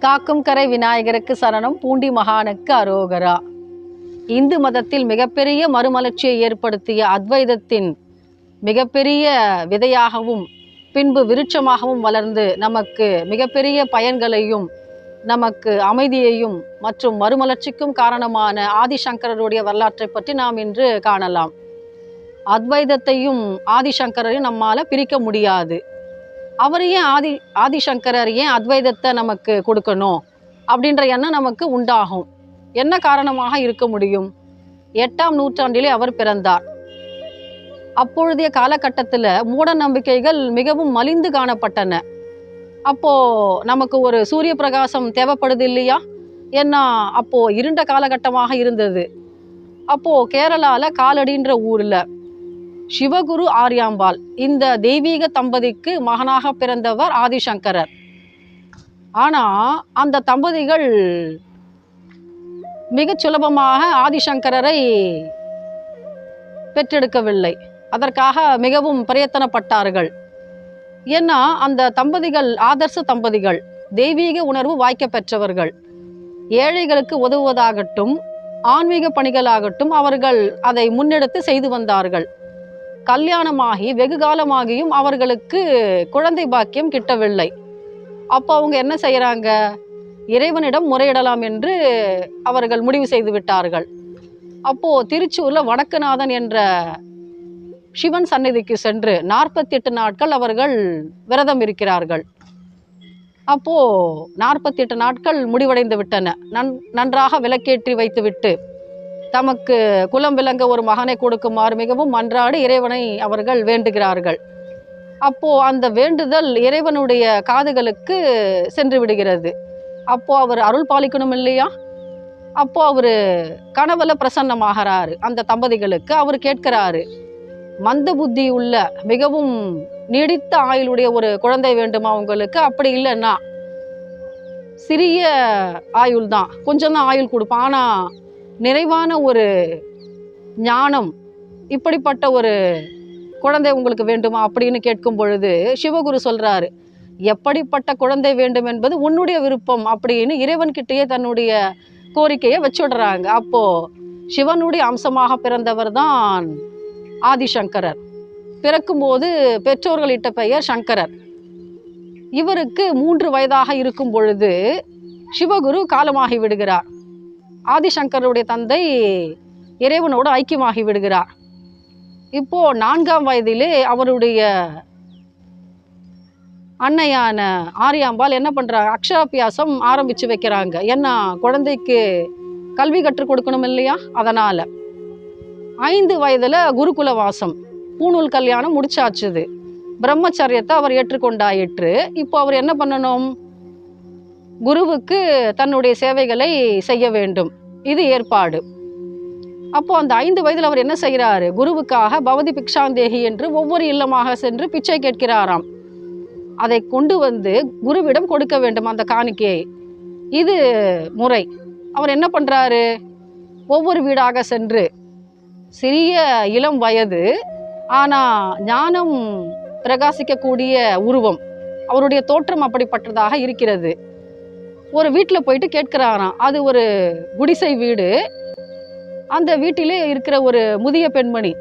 காக்கும் கரை விநாயகருக்கு சரணம், பூண்டி மகானுக்கு அரோகரா. இந்து மதத்தில் மிகப்பெரிய மறுமலர்ச்சியை ஏற்படுத்திய அத்வைதத்தின் மிகப்பெரிய விதையாகவும் பின்பு விருட்சமாகவும் வளர்ந்து நமக்கு மிகப்பெரிய பயன்களையும் நமக்கு அமைதியையும் மற்றும் மறுமலர்ச்சிக்கும் காரணமான ஆதிசங்கரருடைய வரலாற்றை பற்றி நாம் இன்று காணலாம். அத்வைதத்தையும் ஆதிசங்கரையும் நம்மால் பிரிக்க முடியாது. அவர் ஏன் ஆதிசங்கரர் ஏன் அத்வைதத்தை நமக்கு கொடுக்கணும் அப்படின்ற எண்ணம் நமக்கு உண்டாகும். என்ன காரணமாக இருக்க முடியும்? 8ஆம் நூற்றாண்டிலே அவர் பிறந்தார். அப்பொழுதைய காலகட்டத்தில் மூட நம்பிக்கைகள் மிகவும் மலிந்து காணப்பட்டன. அப்போ நமக்கு ஒரு சூரிய பிரகாசம் தேவைப்படுது இல்லையா? ஏன்னா அப்போ இருண்ட காலகட்டமாக இருந்தது. அப்போ கேரளால காலடின்ற ஊர்ல சிவகுரு ஆரியாம்பாள் இந்த தெய்வீக தம்பதிக்கு மகனாக பிறந்தவர் ஆதிசங்கரர். ஆனா அந்த தம்பதிகள் மிகச் சுலபமாக ஆதிசங்கரரை பெற்றெடுக்கவில்லை. அதற்காக மிகவும் பிரயத்தனப்பட்டார்கள். ஏன்னா அந்த தம்பதிகள் ஆதர்ச தம்பதிகள், தெய்வீக உணர்வு வாய்க்க பெற்றவர்கள். ஏழைகளுக்கு உதவுவதாகட்டும் ஆன்மீக பணிகளாகட்டும் அவர்கள் அதை முன்னெடுத்து செய்து வந்தார்கள். கல்யாணமாகி வெகு காலமாகியும் அவர்களுக்கு குழந்தை பாக்கியம் கிட்டவில்லை. அப்போ அவங்க என்ன செய்கிறாங்க? இறைவனிடம் முறையிடலாம் என்று அவர்கள் முடிவு செய்து விட்டார்கள். அப்போ திருச்சூர்ல வடக்குநாதன் என்ற சிவன் சந்நிதிக்கு சென்று 48 நாட்கள் அவர்கள் விரதம் இருக்கிறார்கள். அப்போ 48 நாட்கள் முடிவடைந்து விட்டன. நன்றாக விளக்கேற்றி வைத்துவிட்டு தமக்கு குலம் விளங்க ஒரு மகனை கொடுக்குமாறு மிகவும் மன்றாடி இறைவனை அவர்கள் வேண்டுகிறார்கள். அப்போ அந்த வேண்டுதல் இறைவனுடைய காதுகளுக்கு சென்று விடுகிறது. அப்போ அவர் அருள் பாலிக்கணும் இல்லையா? அப்போ அவரு கனவுல பிரசன்னமாகிறாரு. அந்த தம்பதிகளுக்கு அவர் கேட்கிறாரு, மந்த புத்தி உள்ள மிகவும் நீடித்த ஆயுளுடைய ஒரு குழந்தை வேண்டுமா உங்களுக்கு? அப்படி இல்லைன்னா சிறிய ஆயுள் தான், கொஞ்சம் தான் ஆயுள் கொடுப்பான், ஆனா நிறைவான ஒரு ஞானம், இப்படிப்பட்ட ஒரு குழந்தை உங்களுக்கு வேண்டுமா அப்படின்னு கேட்கும் பொழுது சிவகுரு சொல்றாரு, எப்படிப்பட்ட குழந்தை வேண்டும் என்பது உன்னுடைய விருப்பம் அப்படின்னு இறைவன்கிட்டயே தன்னுடைய கோரிக்கையை வச்சுடுறாங்க. அப்போ சிவனுடைய அம்சமாக பிறந்தவர் தான் ஆதிசங்கரர். பிறக்கும்போது பெற்றோர்கள் இட்ட பெயர் சங்கரர். இவருக்கு 3 வயதாக இருக்கும் பொழுது சிவகுரு காலமாகி விடுகிறார். ஆதிசங்கருடைய தந்தை இறைவனோடு ஐக்கியமாகி விடுகிறார். இப்போ 4ஆம் வயதிலே அவருடைய அன்னையான ஆரியாம்பாள் என்ன பண்றாங்க? அக்ஷராபியாசம் ஆரம்பிச்சு வைக்கிறாங்க. ஏன்னா குழந்தைக்கு கல்வி கற்றுக் கொடுக்கணும் இல்லையா? அதனால 5 வயதுல குருகுல வாசம், பூணூல் கல்யாணம் முடிச்சாச்சுது. பிரம்மச்சரியத்தை அவர் ஏற்றுக்கொண்டாயிற்று. இப்போ அவர் என்ன பண்ணணும்? குருவுக்கு தன்னுடைய சேவைகளை செய்ய வேண்டும். இது ஏற்பாடு. அப்போ அந்த 5 வயதில் அவர் என்ன செய்கிறாரு? குருவுக்காக பவதி பிக்ஷாந்தேகி என்று ஒவ்வொரு இல்லமாக சென்று பிச்சை கேட்கிறாராம். அதை கொண்டு வந்து குருவிடம் கொடுக்க வேண்டும் அந்த காணிக்கையை. இது முறை. அவர் என்ன பண்றாரு? ஒவ்வொரு வீடாக சென்று, சிறிய இளம் வயது ஆனா ஞானம் பிரகாசிக்கக்கூடிய உருவம், அவருடைய தோற்றம் அப்படிப்பட்டதாக இருக்கிறது. ஒரு வீட்டில் போயிட்டு கேட்கிறாராம். அது ஒரு குடிசை வீடு. அந்த வீட்டிலே இருக்கிற ஒரு முதிய பெண்மணி,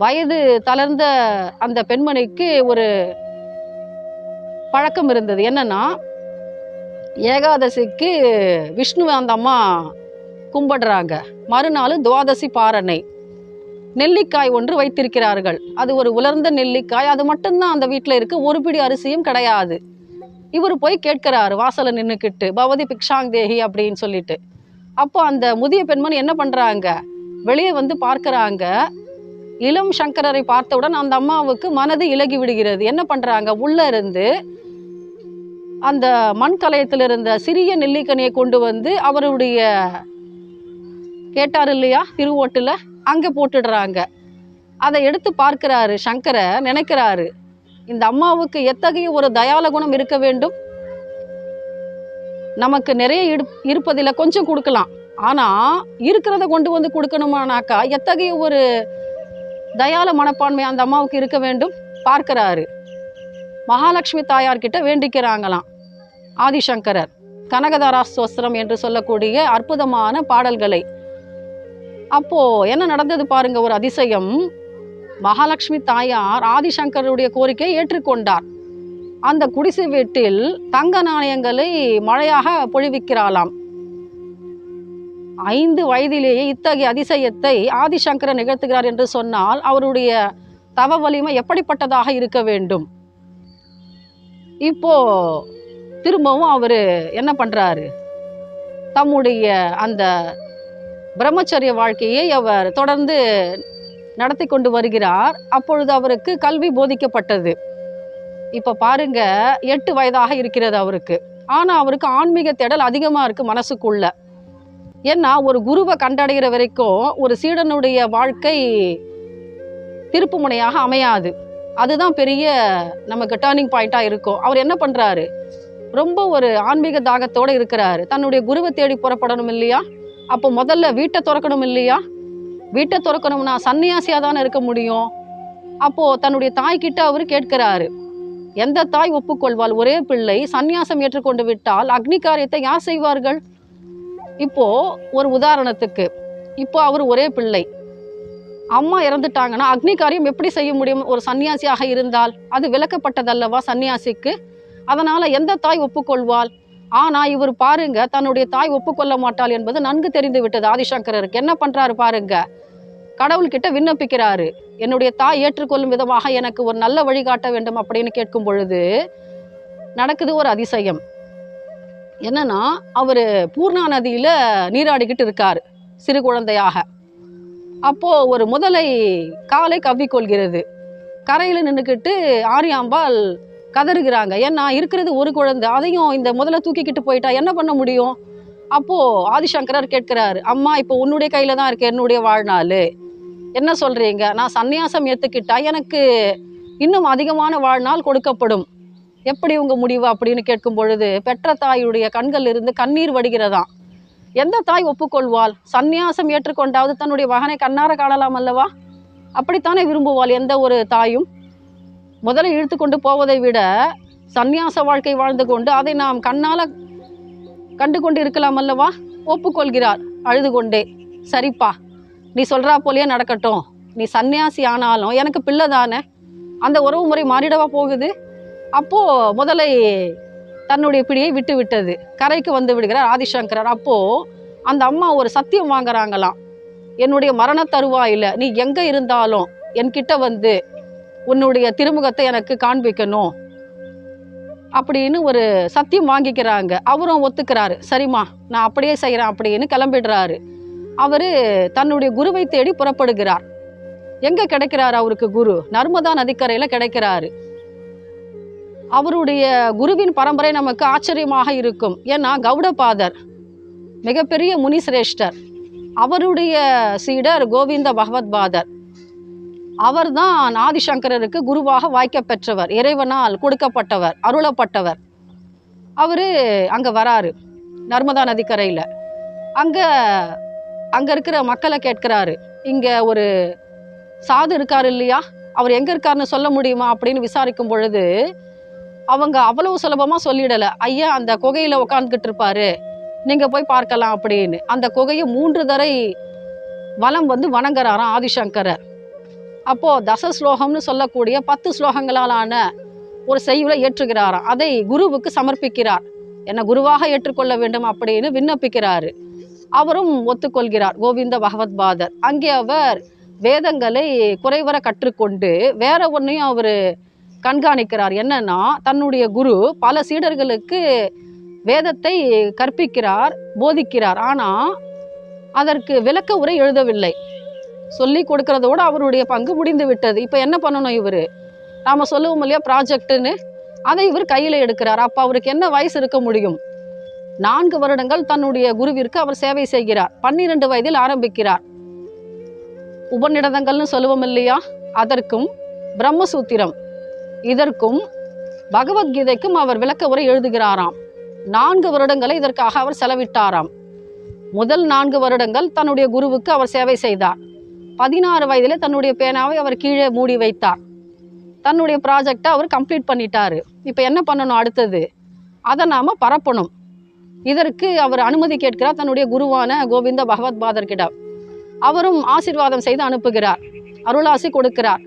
வயது தளர்ந்த அந்த பெண்மணிக்கு ஒரு பழக்கம் இருந்தது. என்னன்னா, ஏகாதசிக்கு விஷ்ணுவை அந்த அம்மா கும்பிடுறாங்க. மறுநாள் துவாதசி பாரணை, நெல்லிக்காய் ஒன்று வைத்திருக்கிறார்கள். அது ஒரு உலர்ந்த நெல்லிக்காய், அது மட்டும்தான் அந்த வீட்டில் இருக்கு. ஒரு பிடி அரிசியும் கிடையாது. இவர் போய் கேட்கிறாரு வாசல நின்றுக்கிட்டு, பவதி பிக்ஷாந்தேகி அப்படின்னு சொல்லிட்டு. அப்போ அந்த முதிய பெண்மணி என்ன பண்றாங்க? வெளியே வந்து பார்க்கறாங்க. இளம் சங்கரரை பார்த்தவுடன் அந்த அம்மாவுக்கு மனது இலகி விடுகிறது. என்ன பண்றாங்க? உள்ள இருந்து அந்த மண் கலயத்தில் இருந்த சிறிய நெல்லிக்கனியை கொண்டு வந்து அவருடைய கேட்டார் இல்லையா திருவோட்டுல, அங்க போட்டுடுறாங்க. அதை எடுத்து பார்க்கிறாரு சங்கர. நினைக்கிறாரு, இந்த அம்மாவுக்கு எத்தகைய ஒரு தயால குணம் இருக்க வேண்டும். நமக்கு நிறைய இருப்பதில் கொஞ்சம் கொடுக்கலாம், ஆனா இருக்கிறத கொண்டு வந்து கொடுக்கணுமானாக்கா எத்தகைய ஒரு தயால மனப்பான்மை அந்த அம்மாவுக்கு இருக்க வேண்டும். பார்க்கிறாரு. மகாலட்சுமி தாயார்கிட்ட வேண்டிக்கிறாங்களாம் ஆதிசங்கரர். கனகதாரா ஸ்தோத்திரம் என்று சொல்லக்கூடிய அற்புதமான பாடல்களை. அப்போ என்ன நடந்தது பாருங்க, ஒரு அதிசயம். மகாலட்சுமி தாயார் ஆதிசங்கருடைய கோரிக்கையை ஏற்றுக்கொண்டார். அந்த குடிசை வீட்டில் தங்க நாணயங்களை மழையாக பொழிவிக்கிறாளாம். 5 வயதிலேயே இத்தகைய அதிசயத்தை ஆதிசங்கரர் நிகழ்த்துகிறார் என்று சொன்னால் அவருடைய தவ வலிமை எப்படிப்பட்டதாக இருக்க வேண்டும். இப்போ திரும்பவும் அவர் என்ன பண்றாரு, தம்முடைய அந்த பிரம்மச்சரிய வாழ்க்கையை அவர் தொடர்ந்து நடத்தி கொண்டு வருகிறார். அப்பொழுது அவருக்கு கல்வி போதிக்கப்பட்டது. இப்போ பாருங்க, 8 வயதாக இருக்கிறது அவருக்கு. ஆனால் அவருக்கு ஆன்மீக தேடல் அதிகமாக இருக்குது மனசுக்குள்ள. ஏன்னா ஒரு குருவை கண்டடைகிற வரைக்கும் ஒரு சீடனுடைய வாழ்க்கை திருப்பு முனையாக அமையாது. அதுதான் பெரிய நமக்கு டேர்னிங் பாயிண்ட்டாக இருக்கும். அவர் என்ன பண்ணுறாரு, ரொம்ப ஒரு ஆன்மீக தாகத்தோடு இருக்கிறாரு. தன்னுடைய குருவை தேடி புறப்படணும் இல்லையா? அப்போ முதல்ல வீட்டை திறக்கணும் இல்லையா? வீட்டை திறக்கணும்னா சன்னியாசியாக தானே இருக்க முடியும். அப்போது தன்னுடைய தாய்கிட்ட அவர் கேட்கிறாரு, எந்த தாய் ஒப்புக்கொள்வாள்? ஒரே பிள்ளை சந்நியாசம் ஏற்றுக்கொண்டு விட்டால் அக்னி காரியத்தை யார் செய்வார்கள்? இப்போ ஒரு உதாரணத்துக்கு, இப்போ அவர் ஒரே பிள்ளை, அம்மா இறந்துட்டாங்கன்னா அக்னி காரியம் எப்படி செய்ய முடியும்? ஒரு சன்னியாசியாக இருந்தால் அது விலக்கப்பட்டதல்லவா சன்னியாசிக்கு? அதனால எந்த தாய் ஒப்புக்கொள்வாள்? ஆனா இவர் பாருங்க, தன்னுடைய தாய் ஒப்புக்கொள்ள மாட்டாள் என்பது நன்கு தெரிந்து விட்டது ஆதிசங்கரருக்கு. என்ன பண்றாரு பாருங்க, கடவுள்கிட்ட விண்ணப்பிக்கிறாரு, என்னுடைய தாய் ஏற்றுக்கொள்ளும் விதமாக எனக்கு ஒரு நல்ல வழிகாட்ட வேண்டும் அப்படின்னு கேட்கும் பொழுது நடக்குது ஒரு அதிசயம். என்னன்னா, அவரு பூர்ணா நதியில நீராடிக்கிட்டு இருக்காரு சிறு குழந்தையாக. அப்போ ஒரு முதலை காலை கவ்விக்கொள்கிறது. கரையில் நின்றுக்கிட்டு ஆரியாம்பாள் கதறுகிறாங்க. ஏன்னா இருக்கிறது ஒரு குழந்தை, அதையும் இந்த முதல்ல தூக்கிக்கிட்டு போயிட்டா என்ன பண்ண முடியும்? அப்போ ஆதிசங்கரர் கேட்கிறாரு, அம்மா இப்போ உன்னுடைய கையில தான் இருக்கு என்னுடைய வாழ்நாள், என்ன சொல்றீங்க? நான் சந்நியாசம் ஏற்றுக்கிட்டா எனக்கு இன்னும் அதிகமான வாழ்நாள் கொடுக்கப்படும், எப்படி உங்க முடிவு அப்படின்னு கேட்கும் பொழுது பெற்ற தாயுடைய கண்கள் இருந்து கண்ணீர் வடிகிறதாம். எந்த தாய் ஒப்புக்கொள்வாள்? சந்நியாசம் ஏற்றுக்கொண்டாவது தன்னுடைய மகனை கண்ணார காணலாம் அல்லவா? அப்படித்தானே விரும்புவாள் எந்த ஒரு தாயும். முதல்ல இழுத்து கொண்டு போவதை விட சந்நியாச வாழ்க்கை வாழ்ந்து கொண்டு அதை நாம் கண்ணால கண்டு கொண்டு இருக்கலாம் அல்லவா? ஒப்புக்கொள்கிறார் அழுது கொண்டே. சரிப்பா, நீ சொல்றா போலயே நடக்கட்டும், நீ சன்னியாசி ஆனாலும் எனக்கு பிள்ளை தானே, அந்த உறவு முறை மாறிடவா போகுது? அப்போ முதலை தன்னுடைய பிடியை விட்டு விட்டது. கரைக்கு வந்து விடுகிறார் ஆதிசங்கரர். அப்போ அந்த அம்மா ஒரு சத்தியம் வாங்குறாங்களாம், என்னுடைய மரண தருவாயில நீ எங்க இருந்தாலும் என்கிட்ட வந்து உன்னுடைய திருமுகத்தை எனக்கு காண்பிக்கணும் அப்படின்னு ஒரு சத்தியம் வாங்கிக்கிறாங்க. அவரும் ஒத்துக்கிறாரு, சரிம்மா நான் அப்படியே செய்கிறேன் அப்படின்னு கிளம்பிடுறாரு. அவரு தன்னுடைய குருவை தேடி புறப்படுகிறார். எங்க கிடைக்கிறாரு அவருக்கு குரு? நர்மதா நதிக்கரையில கிடைக்கிறாரு. அவருடைய குருவின் பரம்பரை நமக்கு ஆச்சரியமாக இருக்கும். ஏன்னா கௌடபாதர் மிகப்பெரிய முனிசிரேஷ்டர், அவருடைய சீடர் கோவிந்த பகவத் பாதர். அவர்தான் ஆதிசங்கரருக்கு குருவாக வாய்க்க பெற்றவர், இறைவனால் கொடுக்கப்பட்டவர், அருளப்பட்டவர். அவரு அங்க வராரு நர்மதா நதிக்கரையில. அங்க இருக்கிற மக்களை கேட்கிறாரு, இங்க ஒரு சாது இருக்காரு இல்லையா, அவர் எங்க இருக்காருன்னு சொல்ல முடியுமா அப்படின்னு விசாரிக்கும் பொழுது அவங்க அவ்வளவு சுலபமா சொல்லிடல. ஐயா அந்த குகையில உட்காந்துக்கிட்டு இருப்பாரு, நீங்க போய் பார்க்கலாம் அப்படின்னு. அந்த குகையை 3 தடவை வலம் வந்து வணங்குறாராம் ஆதிசங்கரர். அப்போ தச ஸ்லோகம்னு சொல்லக்கூடிய 10 ஸ்லோகங்களாலான ஒரு செய்யுளை ஏற்றுகிறாராம். அதை குருவுக்கு சமர்ப்பிக்கிறார், என்ன குருவாக ஏற்றுக்கொள்ள வேண்டும் அப்படின்னு விண்ணப்பிக்கிறாரு. அவரும் ஒத்துக்கொள்கிறார் கோவிந்த பகவத் பாதர். அங்கே அவர் வேதங்களை குறைவர கற்றுக்கொண்டு வேற ஒன்றையும் அவர் கண்காணிக்கிறார். என்னன்னா, தன்னுடைய குரு பல சீடர்களுக்கு வேதத்தை கற்பிக்கிறார், போதிக்கிறார். ஆனால் அதற்கு விளக்க உரை எழுதவில்லை. சொல்லி கொடுக்கறதோடு அவருடைய பங்கு முடிந்து விட்டது. இப்போ என்ன பண்ணணும் இவர்? நாம் சொல்லுவோம் இல்லையா ப்ராஜெக்டுன்னு, அதை இவர் கையில் எடுக்கிறார். அப்போ அவருக்கு என்ன வயசு இருக்க முடியும்? 4 வருடங்கள் தன்னுடைய குருவிற்கு அவர் சேவை செய்கிறார். 12 வயதில் ஆரம்பிக்கிறார். உபநிடதங்கள்னு சொல்லுவோம் இல்லையா, அதற்கும் பிரம்மசூத்திரம் இதற்கும் பகவத்கீதைக்கும் அவர் விளக்க உரை எழுதுகிறாராம். 4 வருடங்களை இதற்காக அவர் செலவிட்டாராம். முதல் 4 வருடங்கள் தன்னுடைய குருவுக்கு அவர் சேவை செய்தார். 16 வயதிலே தன்னுடைய பேனாவை அவர் கீழே மூடி வைத்தார். தன்னுடைய ப்ராஜெக்டை அவர் கம்ப்ளீட் பண்ணிட்டாரு. இப்போ என்ன பண்ணணும் அடுத்தது? அதை நாம் பரப்பணும். இதற்கு அவர் அனுமதி கேட்கிறார் தன்னுடைய குருவான கோவிந்த பகவத் பாதர்கிடம். அவரும் ஆசீர்வாதம் செய்து அனுப்புகிறார், அருளாசி கொடுக்கிறார்.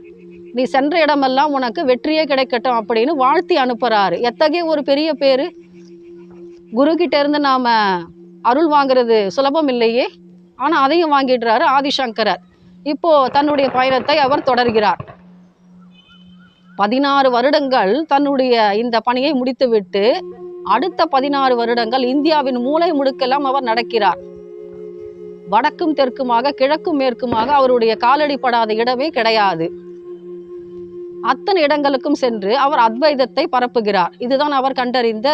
நீ சென்ற இடமெல்லாம் உனக்கு வெற்றியே கிடைக்கட்டும் அப்படின்னு வாழ்த்தி அனுப்புறாரு. எத்தகைய ஒரு பெரிய பேரு! குரு கிட்ட இருந்து நாம அருள் வாங்குறது சுலபம் இல்லையே. ஆனா அதையும் வாங்கிடுறாரு ஆதிசங்கரர். இப்போ தன்னுடைய பயணத்தை அவர் தொடர்கிறார். 16 வருடங்கள் தன்னுடைய இந்த பணியை முடித்துவிட்டு அடுத்த 16 வருடங்கள் இந்தியாவின் மூலை முடுக்கெல்லாம் அவர் நடக்கிறார். வடக்கும் தெற்குமாக கிழக்கும் மேற்குமாக அவருடைய காலடி படாத இடமே கிடையாது. அத்தனை இடங்களுக்கும் சென்று அவர் அத்வைதத்தை பரப்புகிறார். இதுதான் அவர் கண்டறிந்த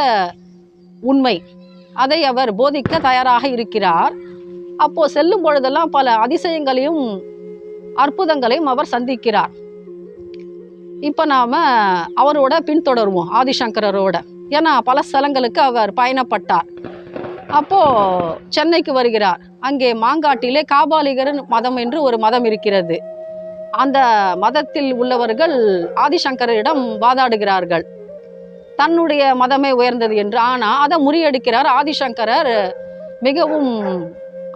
உண்மை. அதை அவர் போதிக்க தயாராக இருக்கிறார். அப்போ செல்லும் பொழுதெல்லாம் பல அதிசயங்களையும் அற்புதங்களையும் அவர் சந்திக்கிறார். இப்ப நாம அவரோட பின்தொடருவோம், ஆதிசங்கரரோட. ஏன்னா பல ஸ்தலங்களுக்கு அவர் பயணப்பட்டார். அப்போ சென்னைக்கு வருகிறார். அங்கே மாங்காட்டிலே காபாலிகர் மதம் என்று ஒரு மதம் இருக்கிறது. அந்த மதத்தில் உள்ளவர்கள் ஆதிசங்கரிடம் வாதாடுகிறார்கள், தன்னுடைய மதமே உயர்ந்தது என்று. ஆனா அதை முறியடிக்கிறார் ஆதிசங்கரர். மிகவும்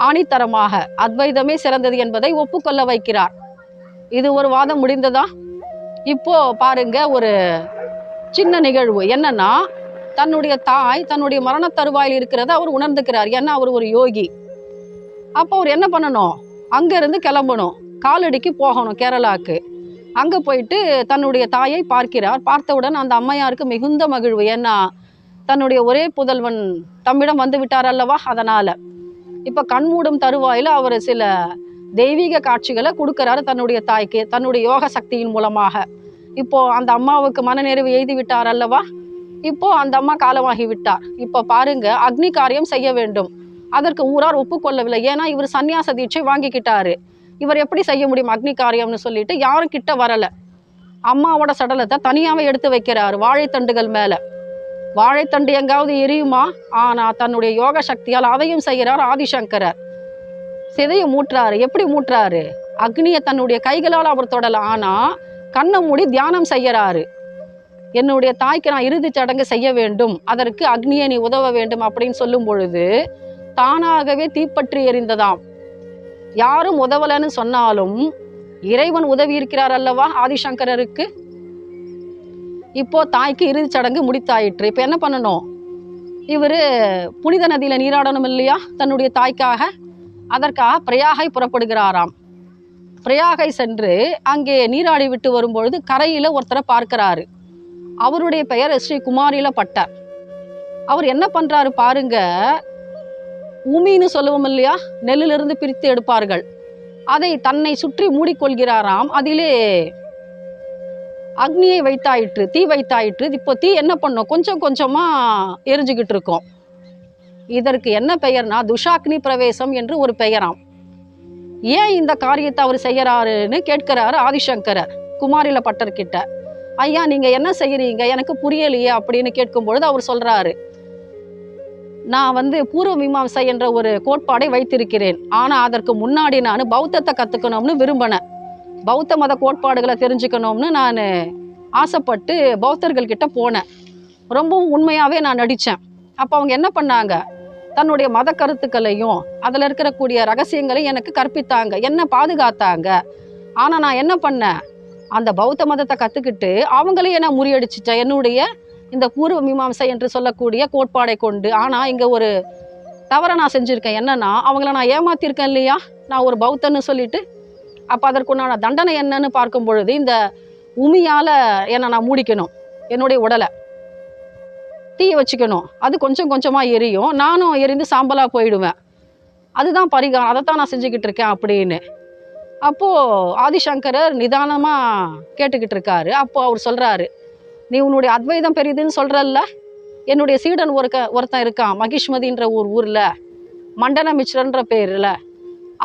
ஆணித்தரமாக அத்வைதமே சிறந்தது என்பதை ஒப்புக்கொள்ள வைக்கிறார். இது ஒரு வாதம் முடிந்ததா? இப்போ பாருங்க, ஒரு சின்ன நிகழ்வு என்னன்னா, தன்னுடைய தாய் தன்னுடைய மரண தருவாயில் இருக்கிறத அவர் உணர்ந்துக்கிறார். ஏன்னா அவர் ஒரு யோகி. அப்போ அவர் என்ன பண்ணணும், அங்கிருந்து கிளம்பணும், காலடிக்கு போகணும் கேரளாக்கு. அங்க போயிட்டு தன்னுடைய தாயை பார்க்கிறார். பார்த்தவுடன் அந்த அம்மையாருக்கு மிகுந்த மகிழ்வு. ஏன்னா தன்னுடைய ஒரே புதல்வன் தம்மிடம் வந்து விட்டார் அல்லவா. அதனால இப்ப கண்மூடும் தருவாயில அவர் சில தெய்வீக காட்சிகளை கொடுக்கிறாரு தன்னுடைய தாய்க்கு, தன்னுடைய யோக சக்தியின் மூலமாக. இப்போ அந்த அம்மாவுக்கு மனநிறைவு எய்தி விட்டார் அல்லவா. இப்போ அந்த அம்மா காலமாகி விட்டார். இப்போ பாருங்க, அக்னி காரியம் செய்ய வேண்டும். அதற்கு ஊரார் ஒப்புக்கொள்ளவில்லை. ஏன்னா இவர் சன்னியாச தீட்சை வாங்கிக்கிட்டாரு. இவர் எப்படி செய்ய முடியும் அக்னி காரியம்னு சொல்லிட்டு யாரும் கிட்ட வரல. அம்மாவோட சடலத்தை தனியாவே எடுத்து வைக்கிறாரு வாழைத்தண்டுகள் மேல. வாழைத்தண்டு எங்காவது எரியுமா? ஆனா தன்னுடைய யோக சக்தியால் அதையும் செய்கிறார் ஆதிசங்கரர். சிதைய மூட்டுறாரு. எப்படி மூட்டுறாரு? அக்னியை தன்னுடைய கைகளால் அவர் தொடல. ஆனா கண்ணை மூடி தியானம் செய்யறாரு. என்னுடைய தாய்க்கு நான் இறுதி சடங்கு செய்ய வேண்டும், அதற்கு அக்னியை நீ உதவ வேண்டும் அப்படின்னு சொல்லும் பொழுது தானாகவே தீப்பற்றி எரிந்ததாம். யாரும் உதவலன்னு சொன்னாலும் இறைவன் உதவி இருக்கிறார் அல்லவா ஆதிசங்கரருக்கு. இப்போ தாய்க்கு இறுதி சடங்கு முடித்தாயிற்று. இப்போ என்ன பண்ணணும்? இவர் புனித நதியில நீராடணும் இல்லையா தன்னுடைய தாய்க்காக. அதற்காக பிரயாகை புறப்படுகிறாராம். பிரயாகை சென்று அங்கே நீராடி விட்டு வரும்பொழுது கரையில ஒருத்தரை பார்க்கிறாரு. அவருடைய பெயர் ஸ்ரீ குமாரில பட்டர். அவர் என்ன பண்றாரு பாருங்க, உமின்னு சொல்லுவோம் இல்லையா, நெல்லிலிருந்து பிரித்து எடுப்பார்கள், அதை தன்னை சுற்றி மூடிக்கொள்கிறாராம். அதிலே அக்னியை வைத்தாயிற்று, தீ வைத்தாயிற்று. இப்போ தீ என்ன பண்ணும், கொஞ்சம் கொஞ்சமா எரிஞ்சுக்கிட்டு இருக்கோம். இதற்கு என்ன பெயர்னா துஷாக்னி பிரவேசம் என்று ஒரு பெயராம். ஏன் இந்த காரியத்தை அவர் செய்யறாருன்னு கேட்கிறாரு ஆதிசங்கரர் குமாரில பட்டர்கிட்ட. ஐயா நீங்க என்ன செய்யறீங்க, எனக்கு புரியலையே அப்படின்னு கேட்கும் பொழுது அவர் சொல்றாரு, நான் பூர்வ மீமாம்சை என்ற ஒரு கோட்பாடை வைத்திருக்கிறேன். ஆனா அதற்கு முன்னாடி நான் பௌத்தத்தை கத்துக்கணும்னு விரும்பினேன். பௌத்த மத கோட்பாடுகளை தெரிஞ்சுக்கணும்னு நான் ஆசைப்பட்டு பௌத்தர்கள் கிட்ட போனேன். ரொம்பவும் உண்மையாவே நான் நடித்தேன். அப்போ அவங்க என்ன பண்ணாங்க, தன்னுடைய மத கருத்துக்களையும் அதில் இருக்கக்கூடிய ரகசியங்களையும் எனக்கு கற்பித்தாங்க, என்ன பாதுகாத்தாங்க. ஆனால் நான் என்ன பண்ணேன், அந்த பௌத்த மதத்தை கற்றுக்கிட்டு அவங்களையே நான் முறியடிச்சிட்டேன் என்னுடைய இந்த பூர்வ மீமாம்சை என்று சொல்லக்கூடிய கோட்பாடை கொண்டு. ஆனால் இங்கே ஒரு தவறை நான் செஞ்சுருக்கேன். என்னன்னா, அவங்கள நான் ஏமாத்திருக்கேன் இல்லையா, நான் ஒரு பௌத்தன்னு சொல்லிட்டு. அப்போ அதற்குண்டான தண்டனை என்னன்னு பார்க்கும் பொழுது இந்த உமியால் என்னை நான் மூடிக்கணும், என்னுடைய உடலை தீய வச்சுக்கணும். அது கொஞ்சம் கொஞ்சமாக எரியும், நானும் எரிந்து சாம்பலாக போயிடுவேன். அதுதான் பரிகாரம், அதைத்தான் நான் செஞ்சுக்கிட்டு இருக்கேன் அப்படின்னு. அப்போது ஆதிசங்கரர் நிதானமாக கேட்டுக்கிட்டு இருக்காரு. அப்போது அவர் சொல்கிறாரு, நீ உன்னுடைய அத்வைதம் பெரியதுன்னு சொல்கிறல்ல, என்னுடைய சீடன் ஒருத்தன் இருக்கான் மகிஷ்மதின்ற ஊரில், மண்டன மிச்ரன்ற பேரில்,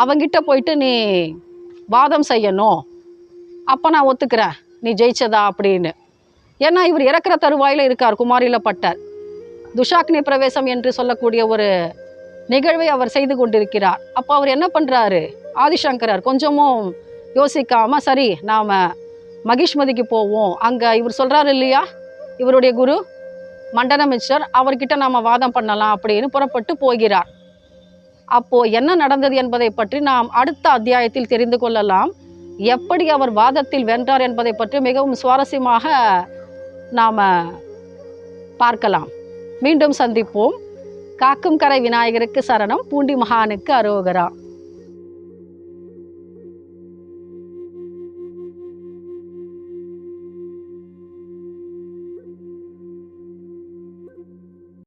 அவங்கிட்ட போயிட்டு நீ வாதம் செய்யணும், அப்போ நான் ஒத்துக்கிறேன் நீ ஜெயிச்சதா அப்படின்னு. ஏன்னா இவர் இறக்குற தருவாயில் இருக்கார் குமாரில பட்டர். துஷாக்னி பிரவேசம் என்று சொல்லக்கூடிய ஒரு நிகழ்வை அவர் செய்து கொண்டிருக்கிறார். அப்போ அவர் என்ன பண்ணுறாரு ஆதிசங்கரர், கொஞ்சமும் யோசிக்காம, சரி நாம் மகிஷ்மதிக்கு போவோம். அங்கே இவர் சொல்கிறாரு இல்லையா, இவருடைய குரு மண்டன மிஸ்டர், அவர்கிட்ட நாம் வாதம் பண்ணலாம் அப்படின்னு புறப்பட்டு போகிறார். அப்போது என்ன நடந்தது என்பதை பற்றி நாம் அடுத்த அத்தியாயத்தில் தெரிந்து கொள்ளலாம். எப்படி அவர் வாதத்தில் வென்றார் என்பதை பற்றி மிகவும் சுவாரஸ்யமாக நாம் பார்க்கலாம். மீண்டும் சந்திப்போம். காக்கும் கரை விநாயகருக்கு சரணம். பூண்டி மகானுக்கு அரோகரா.